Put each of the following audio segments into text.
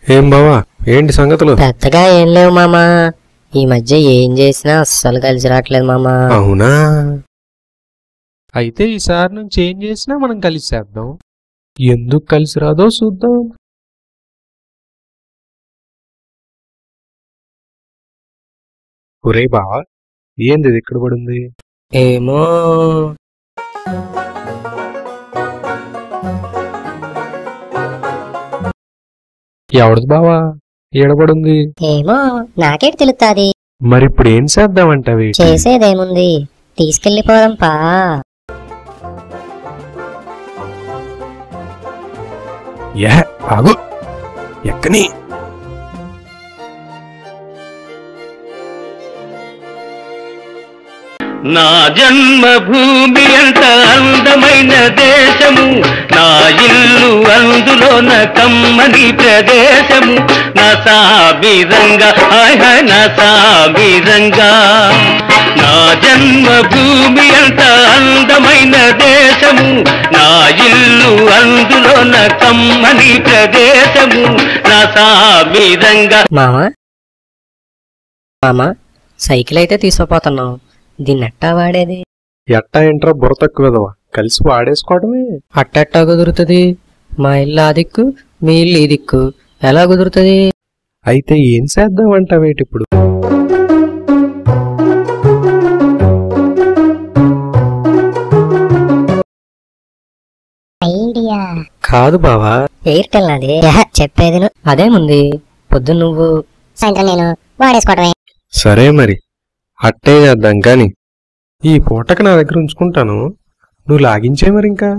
ఏం బావా, ఏంటి సంగతులు? పెద్దగా ఏం లేవు మామా. ఈ మధ్య ఏం చేసినా అస్సలు కలిసి రావట్లేదు మామా. అవునా? అయితే ఈసారి నుంచి ఏం చేసినా మనం కలిసి చేద్దాం. ఎందుకు కలిసి రాదో చూద్దాం. ఒరే బావా, ఏంది ఇది ఇక్కడ పడింది? ఏమో. ఎవడది బావా, ఏడబడుంది? ఏమో నాకేటి తెలుస్తుంది. మరిప్పుడు ఏం చేద్దామంటావి? చేసేదేముంది, తీసుకెళ్లిపోదాం పా. ఏ ఆగు, ఎక్కని. నా జన్మభూమి ఎంత అందమైన దేశము, నా ఇల్లు అందులోన కమ్మని ప్రదేశము, నా సాబిరంగా హాయ్ హాయ్ నా సాబిరంగా. నా జన్మభూమి ఎంత అందమైన దేశము, నా ఇల్లు అందులోన కమ్మని ప్రదేశము, నా సాబిరంగా. మామా మామా, సైకిల్ అయితే తీసుకుపోతున్నావు, దీన్ని ఎట్టా వాడేది? ఎట్టా ఏంట్రా బుర్ర తక్కువదవా, కలిసి వాడేసుకోవడమే. అట్టెట్టా కుదురుతుంది? మా ఇల్లు ఆ దిక్కు, మీ ఇల్లు ఈ దిక్కు, ఎలా కుదురుతుంది? అయితే ఏం చేద్దామంటావేటి ఇప్పుడు? ఐడియా కాదు బావా, ఎయిర్టెల్ అది. చెప్పేది నువ్వు. అదేముంది, పొద్దున్న నువ్వు సాయంత్రం నేను వాడేసుకోవడమే. సరే మరి అట్టే చేద్దాం కాని ఈ పూటకి నా దగ్గర ఉంచుకుంటాను, నువ్వు లాగించే మరి. ఇంకా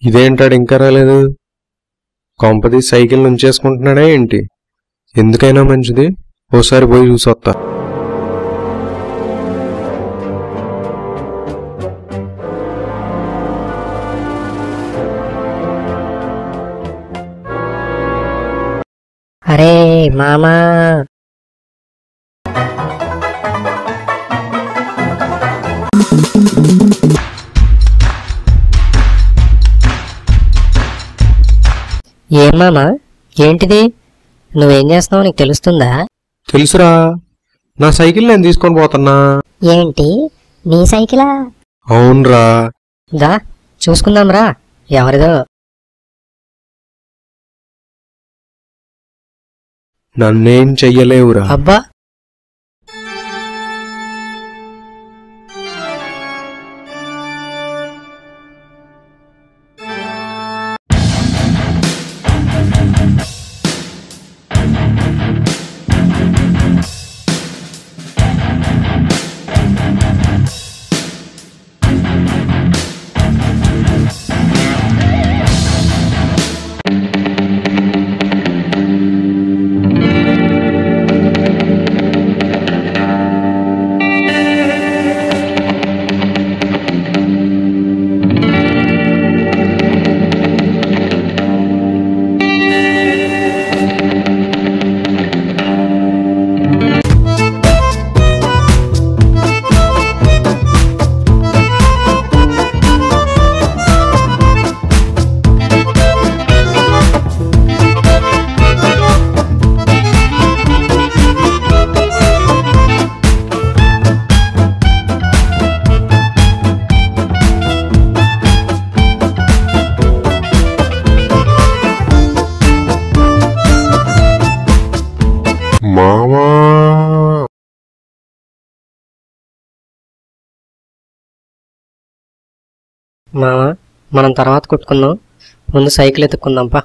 ఇదేంటాడు ఇంకా రాలేదు? కొంపది సైకిల్ నుంచేసుకుంటున్నాడా ఏంటి? ఎందుకైనా మంచిది ఓసారి పోయి చూసొత్తా. అరే మామా, ఏం మామా, ఏంటిది? నువ్వేం చేస్తున్నావు నీకు తెలుస్తుందా? తెలుసురా, నా సైకిల్ నేను తీసుకొని పోతున్నా. ఏంటి, నీ సైకిలా? అవునరా. దా చూసుకుందాంరా ఎవరిదో. నన్నేం చెయ్యలేవురా. అబ్బా, మామా, మామ మనం తర్వాత కొట్టుకుందాం, ముందు సైకిల్ ఎత్తుక్కుందాంపా.